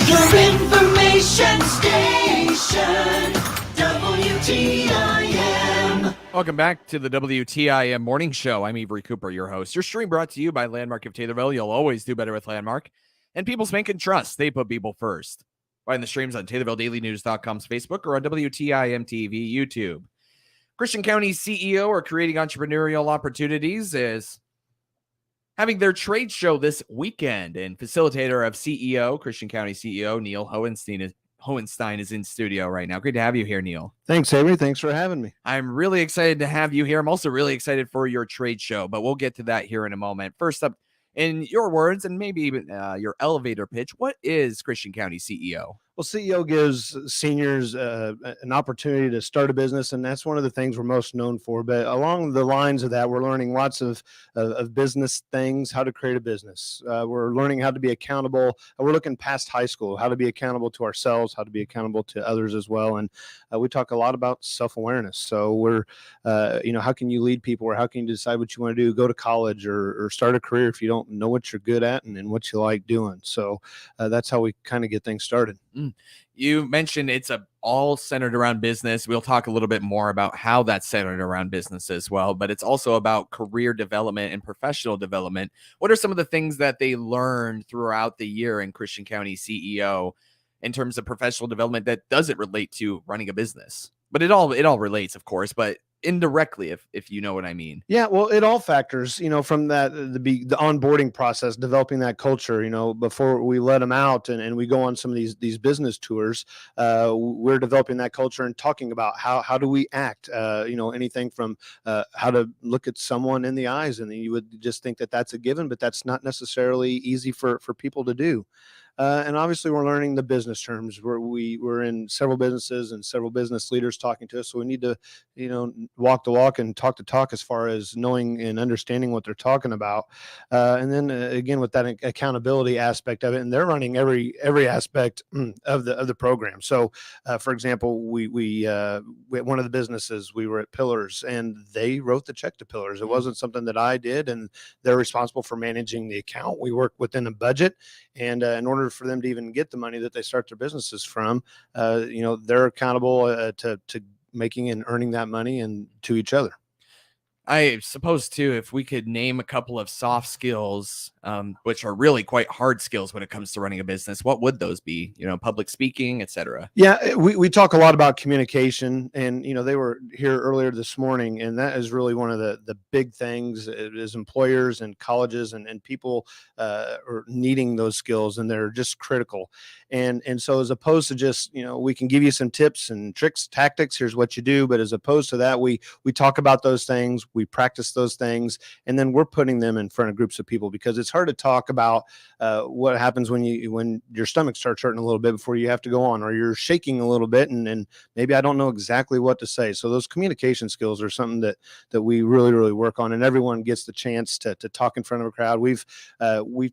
Your information station, WTIM. Welcome back to the WTIM Morning Show. I'm Avery Cooper, your host. Your stream brought to you by Landmark of Taylorville. You'll always do better with Landmark. And People's Bank and Trust. They put people first. Find the streams on TaylorvilleDailyNews.com's Facebook or on WTIM TV YouTube. Christian County CEO or Creating Entrepreneurial Opportunities is having their trade show this weekend, and facilitator of CEO, Christian County CEO, Neil Hohenstein is in studio right now. Great to have you here, Neil. Thanks, Avery. Thanks for having me. I'm really excited to have you here. I'm also really excited for your trade show, but we'll get to that here in a moment. First up, in your words and maybe even your elevator pitch, what is Christian County CEO? Well, CEO gives seniors an opportunity to start a business, and that's one of the things we're most known for. But along the lines of that, we're learning lots of business things, how to create a business. We're learning how to be accountable. We're looking past high school, how to be accountable to ourselves, how to be accountable to others as well. And we talk a lot about self-awareness. So we're, how can you lead people, or how can you decide what you want to do? Go to college or start a career if you don't know what you're good at and what you like doing. So that's how we kind of get things started. You mentioned it's all centered around business. We'll talk a little bit more about how that's centered around business as well, but it's also about career development and professional development. What are some of the things that they learned throughout the year in Christian County CEO in terms of professional development that doesn't relate to running a business? But it all relates, of course, but indirectly, if you know what I mean. Yeah, well, it all factors, from that, the onboarding process, developing that culture, before we let them out and we go on some of these business tours, we're developing that culture and talking about how do we act, anything from how to look at someone in the eyes. And you would just think that that's a given, but that's not necessarily easy for people to do. And obviously, we're learning the business terms. We're in several businesses and several business leaders talking to us. So we need to, walk the walk and talk the talk as far as knowing and understanding what they're talking about. And then again, with that accountability aspect of it, and they're running every aspect of the program. So, for example, we one of the businesses, we were at Pillars, and they wrote the check to Pillars. It wasn't something that I did, and they're responsible for managing the account. We work within a budget, and in order for them to even get the money that they start their businesses from, they're accountable to making and earning that money and to each other. I suppose, too, if we could name a couple of soft skills, which are really quite hard skills when it comes to running a business, what would those be? Public speaking, etc. Yeah, we talk a lot about communication, and, they were here earlier this morning, and that is really one of the big things is employers and colleges and people are needing those skills, and they're just critical. And so as opposed to just, we can give you some tips and tricks, tactics, here's what you do. But as opposed to that, we talk about those things, we practice those things, and then we're putting them in front of groups of people, because it's hard to talk about what happens when your stomach starts hurting a little bit before you have to go on, or you're shaking a little bit and maybe I don't know exactly what to say. So those communication skills are something that we really, really work on, and everyone gets the chance to talk in front of a crowd. We've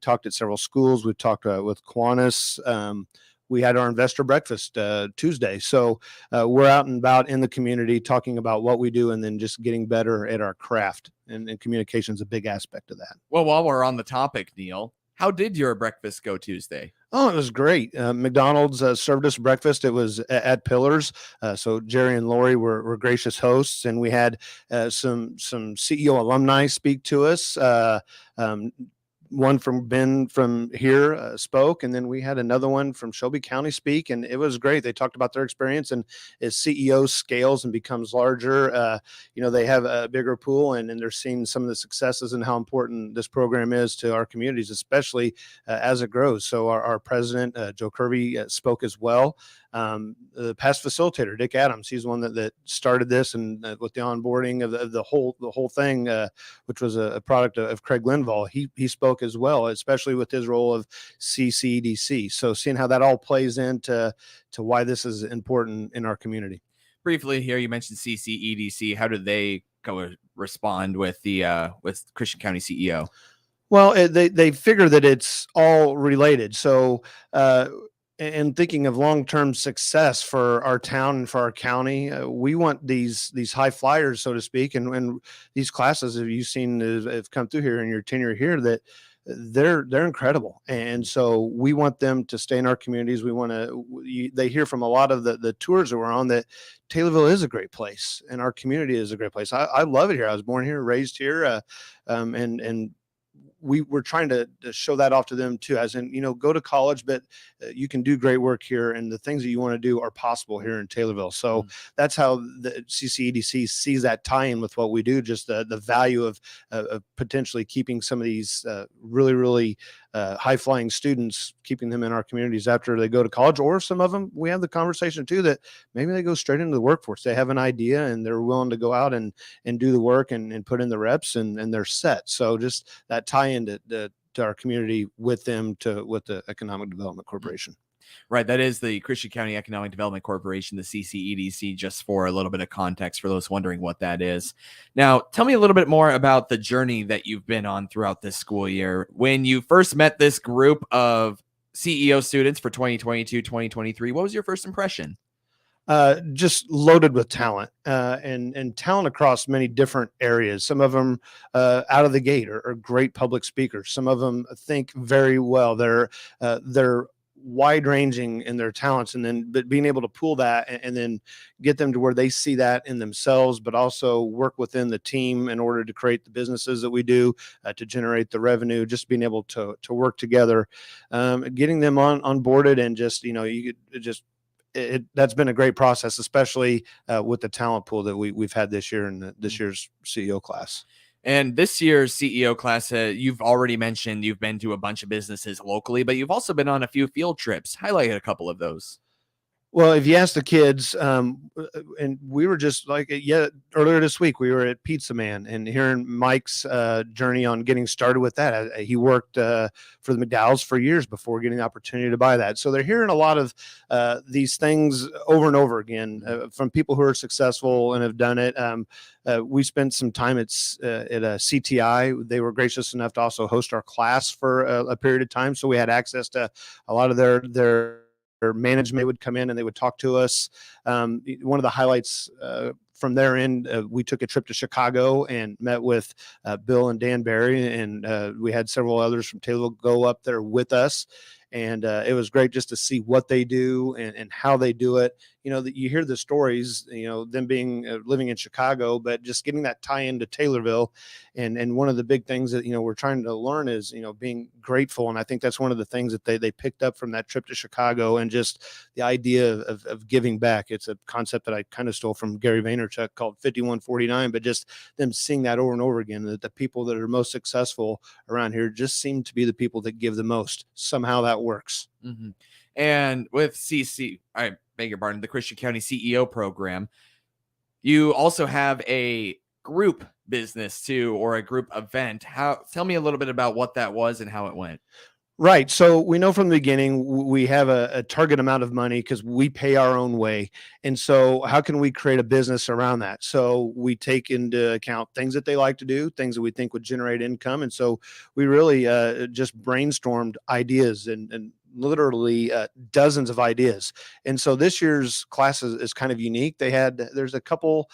talked at several schools. We've talked with Kiwanis. We had our investor breakfast Tuesday. So we're out and about in the community talking about what we do, and then just getting better at our craft. And communication is a big aspect of that. Well, while we're on the topic, Neil, how did your breakfast go Tuesday? Oh, it was great. McDonald's served us breakfast. It was at Pillars. So Jerry and Lori were gracious hosts, and we had some CEO alumni speak to us. One from Ben from here spoke, and then we had another one from Shelby County speak, and it was great. They talked about their experience, and as CEO scales and becomes larger, they have a bigger pool, and they're seeing some of the successes and how important this program is to our communities, especially as it grows. So our president, Joe Kirby, spoke as well. The past facilitator, Dick Adams, he's the one that started this, and with the onboarding of the whole thing, which was a product of Craig Linval, he spoke as well, especially with his role of CCEDC. So seeing how that all plays into why this is important in our community. Briefly here, you mentioned CCEDC. How did they respond with with Christian County CEO? Well, they figure that it's all related. So, and thinking of long-term success for our town and for our county, we want these high flyers, so to speak, and these classes, have you seen have come through here in your tenure here, that they're incredible. And so we want them to stay in our communities. We want to, they hear from a lot of the tours that we're on that Taylorville is a great place and our community is a great place. I love it here. I was born here, raised here. And we were trying to show that off to them too, as in, go to college, but you can do great work here, and the things that you want to do are possible here in Taylorville. So that's how the CCEDC sees that tie-in with what we do, just the value of potentially keeping some of these really high-flying students, keeping them in our communities after they go to college. Or some of them, we have the conversation too, that maybe they go straight into the workforce. They have an idea and they're willing to go out and do the work and put in the reps, and they're set. So just that tie into to our community with them, with the Economic Development Corporation. Right. That is the Christian County Economic Development Corporation, the CCEDC, just for a little bit of context for those wondering what that is. Now, tell me a little bit more about the journey that you've been on throughout this school year. When you first met this group of CEO students for 2022, 2023, what was your first impression? Just loaded with talent, and talent across many different areas. Some of them out of the gate are great public speakers. Some of them think very well. They're wide ranging in their talents, but being able to pool that and then get them to where they see that in themselves, but also work within the team in order to create the businesses that we do, to generate the revenue, just being able to work together, getting them on boarded, and just, you could just, that's been a great process, especially with the talent pool that we've had this year in this year's CEO class. And this year's CEO class, you've already mentioned you've been to a bunch of businesses locally, but you've also been on a few field trips. Highlight a couple of those. Well, if you ask the kids, and we were just earlier this week, we were at Pizza Man and hearing Mike's journey on getting started with that. He worked for the McDowells for years before getting the opportunity to buy that. So they're hearing a lot of these things over and over again from people who are successful and have done it. We spent some time at a CTI. They were gracious enough to also host our class for a period of time. So we had access to a lot of their management would come in and they would talk to us. One of the highlights from their end, we took a trip to Chicago and met with Bill and Dan Barry, and we had several others from Taylorville go up there with us. And it was great just to see what they do and how they do it. That you hear the stories, them being living in Chicago, but just getting that tie into Taylorville. And one of the big things that, we're trying to learn is, being grateful. And I think that's one of the things that they picked up from that trip to Chicago, and just the idea of giving back. It's a concept that I kind of stole from Gary Vaynerchuk called 5149, but just them seeing that over and over again, that the people that are most successful around here just seem to be the people that give the most. Somehow that works. Mm-hmm. And with I beg your pardon, the Christian County CEO program, you also have a group business too, or a group event. Tell me a little bit about what that was and how it went. Right. So we know from the beginning we have a target amount of money because we pay our own way. And so how can we create a business around that? So we take into account things that they like to do, things that we think would generate income. And so we really just brainstormed ideas and literally dozens of ideas. And so this year's class is kind of unique. There's a couple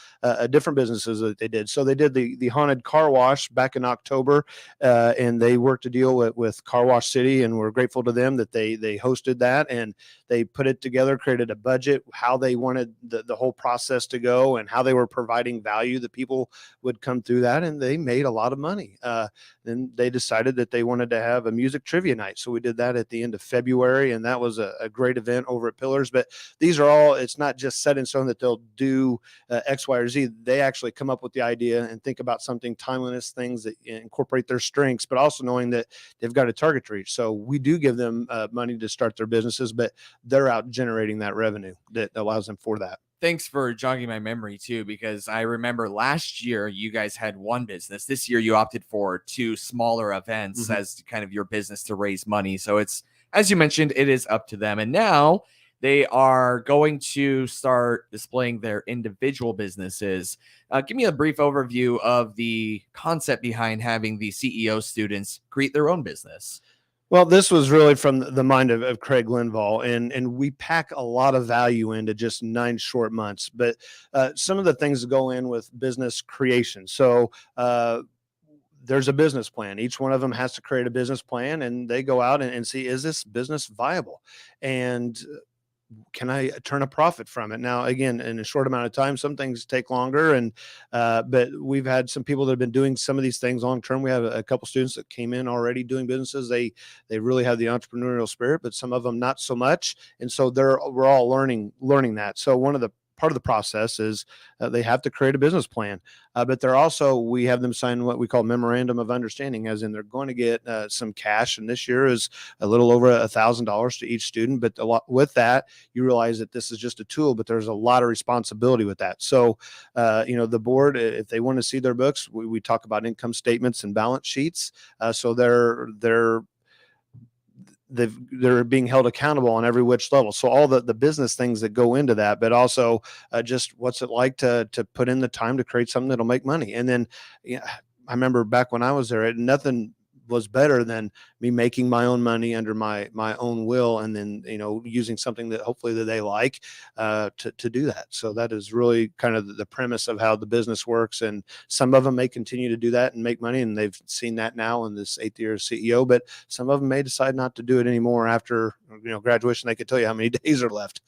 different businesses that they did. So they did the haunted car wash back in October, and they worked a deal with Car Wash City, and we're grateful to them that they hosted that, and they put it together, created a budget, how they wanted the whole process to go, and how they were providing value that people would come through that, and they made a lot of money. Then they decided that they wanted to have a music trivia night. So we did that at the end of February, and that was a great event over at Pillars. But these are all, it's not just set in stone that they'll do X, Y, or Z. They actually come up with the idea and think about something timeless, things that incorporate their strengths, but also knowing that they've got a target to reach. So we do give them money to start their businesses, but they're out generating that revenue that allows them for that. Thanks for jogging my memory too, because I remember last year you guys had one business. This year you opted for two smaller events as kind of your business to raise money. So it's, as you mentioned, it is up to them. And now they are going to start displaying their individual businesses. Give me a brief overview of the concept behind having the CEO students create their own business. Well, this was really from the mind of Craig Linval, and we pack a lot of value into just 9 short months. But some of the things that go in with business creation. So there's a business plan. Each one of them has to create a business plan, and they go out and see, is this business viable? And can I turn a profit from it? Now, again, in a short amount of time, some things take longer, but we've had some people that have been doing some of these things long term. We have a couple students that came in already doing businesses. They really have the entrepreneurial spirit, but some of them not so much. And so we're all learning that. So part of the process is they have to create a business plan, but we have them sign what we call memorandum of understanding, as in they're going to get some cash. And this year is a little over $1,000 to each student. But a lot with that, you realize that this is just a tool, but there's a lot of responsibility with that. So, the board, if they want to see their books, we talk about income statements and balance sheets. So they're being held accountable on every which level. So all the business things that go into that, but also just what's it like to put in the time to create something that'll make money. And then I remember back when I was there, nothing was better than me making my own money under my own will, and then using something that hopefully that they like to do that. So that is really kind of the premise of how the business works. And some of them may continue to do that and make money, and they've seen that now in this 8th year as CEO. But some of them may decide not to do it anymore after graduation. They could tell you how many days are left.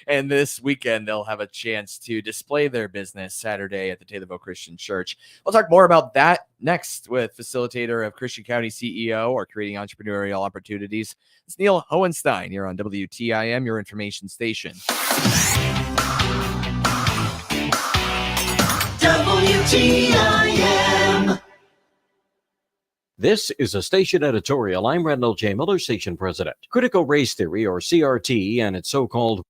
And this weekend they'll have a chance to display their business Saturday at the Taylorville Christian Church. We'll talk more about that next with facilitator of Christian County CEO or creating entrepreneurial opportunities. It's Neil Hohenstein here on WTIM, your information station. WTIM. This is a station editorial. I'm Randall J. Miller, station president. Critical race theory, or CRT, and its so-called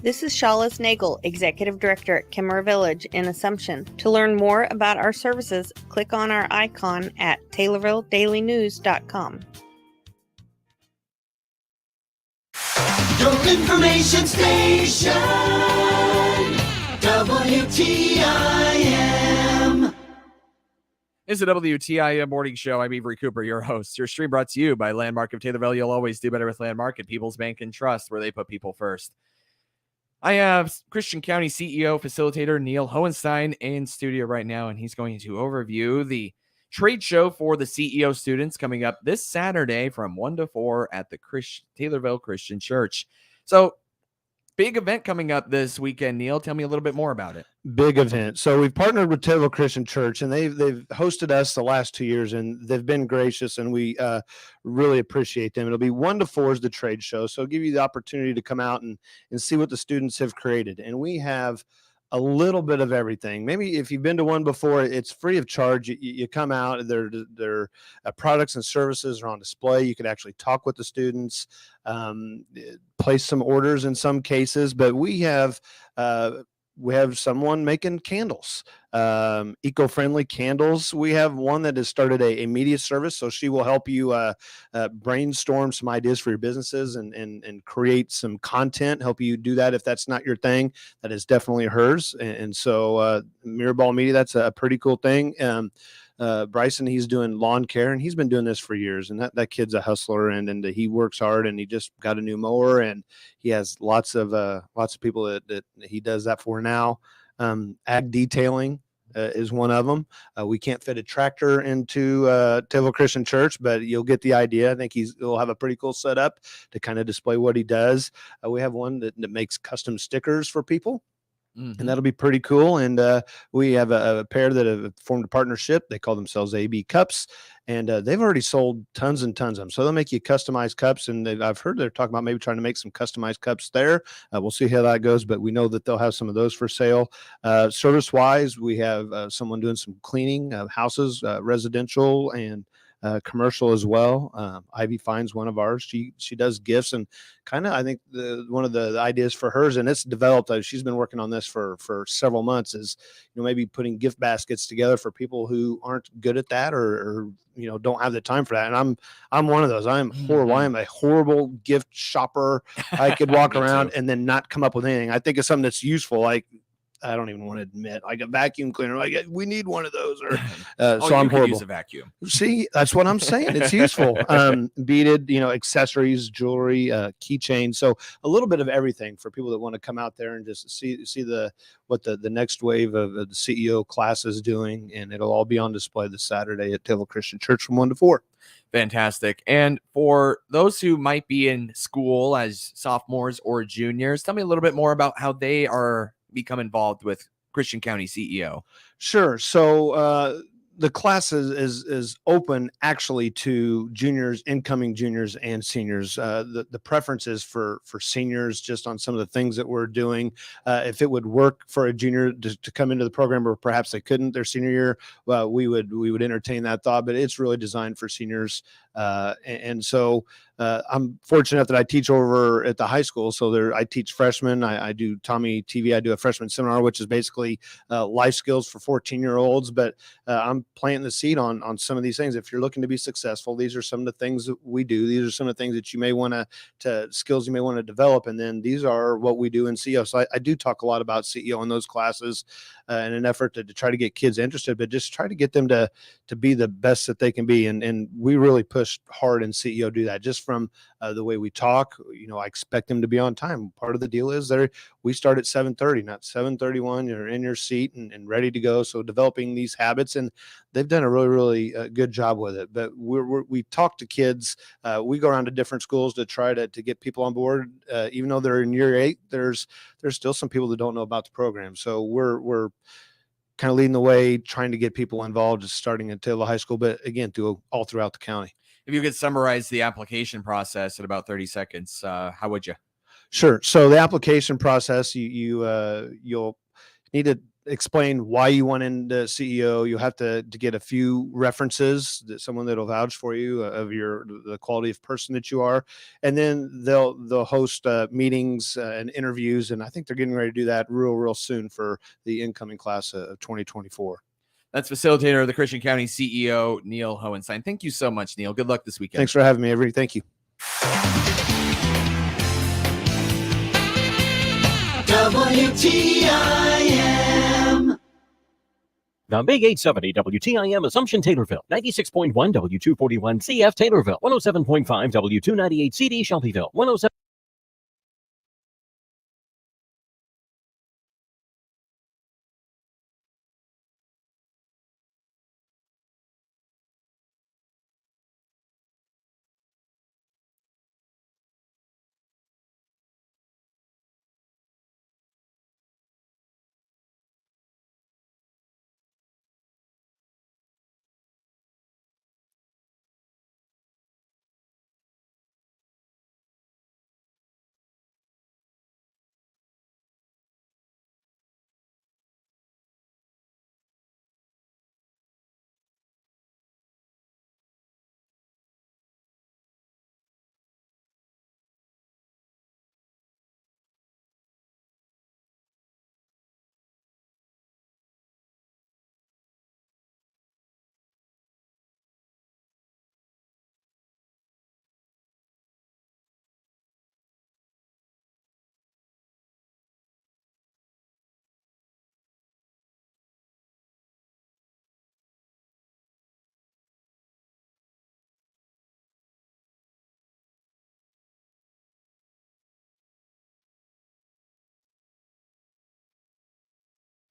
This is Shawlis Nagel, Executive Director at Kimmer Village in Assumption. To learn more about our services, click on our icon at TaylorvilleDailyNews.com. Your information station, WTIM. It's a WTIM morning show. I'm Avery Cooper, your host. Your stream brought to you by Landmark of Taylorville. You'll always do better with Landmark and People's Bank and Trust, where they put people first. I have Christian County CEO, facilitator Neil Hohenstein in studio right now, and he's going to overview the trade show for the CEO students coming up this Saturday from 1 to 4 at the Taylorville Christian Church. So, big event coming up this weekend, Neil. Tell me a little bit more about it. Big event. So we've partnered with Taylorville Christian Church, and they've hosted us the last 2 years, and they've been gracious, and we really appreciate them. It'll be 1 to 4 is the trade show, so it'll give you the opportunity to come out and see what the students have created. And we have a little bit of everything. Maybe if you've been to one before, it's free of charge. You come out, their products and services are on display. You could actually talk with the students, place some orders in some cases, but we have someone making candles, eco-friendly candles. We have one that has started a media service, so she will help you brainstorm some ideas for your businesses and create some content, help you do that if that's not your thing. That is definitely hers. And so Mirrorball Media, that's a pretty cool thing. Bryson, he's doing lawn care, and he's been doing this for years, and that kid's a hustler, and he works hard, and he just got a new mower, and he has lots of people that he does that for now. Ag detailing is one of them. We can't fit a tractor into Taylorville Christian Church, but you'll get the idea. I think he'll have a pretty cool setup to kind of display what he does. We have one that makes custom stickers for people. And that'll be pretty cool. And we have a pair that have formed a partnership. They call themselves AB Cups, and they've already sold tons and tons of them. So they'll make you customized cups, and I've heard they're talking about maybe trying to make some customized cups there. We'll see how that goes, but we know that they'll have some of those for sale. Service-wise, we have someone doing some cleaning of houses, residential and commercial as well. Ivy Fine's one of ours. She does gifts, and kind of I think one of the ideas for hers, and it's developed. She's been working on this for several months. Is maybe putting gift baskets together for people who aren't good at that or don't have the time for that. And I'm one of those. I'm horrible. I am a horrible gift shopper. I could walk around and then not come up with anything. I think it's something that's useful. Like, I don't even want to admit, like a vacuum cleaner. Like, we need one of those. Or so I'm horrible. Use a vacuum. See, that's what I'm saying. It's useful. Beaded, accessories, jewelry, keychains. So a little bit of everything for people that want to come out there and just see what the next wave of the CEO class is doing, and it'll all be on display this Saturday at Taylorville Christian Church from 1 to 4. Fantastic. And for those who might be in school as sophomores or juniors, tell me a little bit more about how they are become involved with Christian County CEO. Sure. So the class is open actually to juniors, incoming juniors, and seniors. The preference is for seniors, just on some of the things that we're doing. If it would work for a junior to come into the program, or perhaps they couldn't their senior year, well, we would entertain that thought. But it's really designed for seniors, and so I'm fortunate enough that I teach over at the high school. So I teach freshmen. I do Tommy TV. I do a freshman seminar, which is basically life skills for 14-year-olds. But I'm planting the seed on some of these things. If you're looking to be successful, these are some of the things that we do. These are some of the things that you may want to skills you may want to develop. And then these are what we do in CEO. So I do talk a lot about CEO in those classes in an effort to try to get kids interested, but just try to get them to be the best that they can be. And we really push hard in CEO, do that just from the way we talk. I expect them to be on time. Part of the deal is we start at 7:30, not 7:31. You're in your seat and ready to go. So developing these habits, and they've done a really, really good job with it. But we talk to kids. We go around to different schools to try to get people on board. Even though they're in year 8, there's still some people that don't know about the program. So we're kind of leading the way, trying to get people involved, just starting at Taylorville High School, but again, all throughout the county. If you could summarize the application process in about 30 seconds, how would you? Sure. So the application process, you'll need to explain why you want into CEO. You'll have to get a few references, someone that'll vouch for you of the quality of person that you are, and then they'll host meetings and interviews. And I think they're getting ready to do that real soon for the incoming class of 2024. That's facilitator of the Christian County CEO, Neil Hohenstein. Thank you so much, Neil. Good luck this weekend. Thanks for having me, Avery. Thank you. WTIM. The Big 870 WTIM Assumption Taylorville, 96.1 W241 CF Taylorville, 107.5 W298 CD Shelbyville, 107.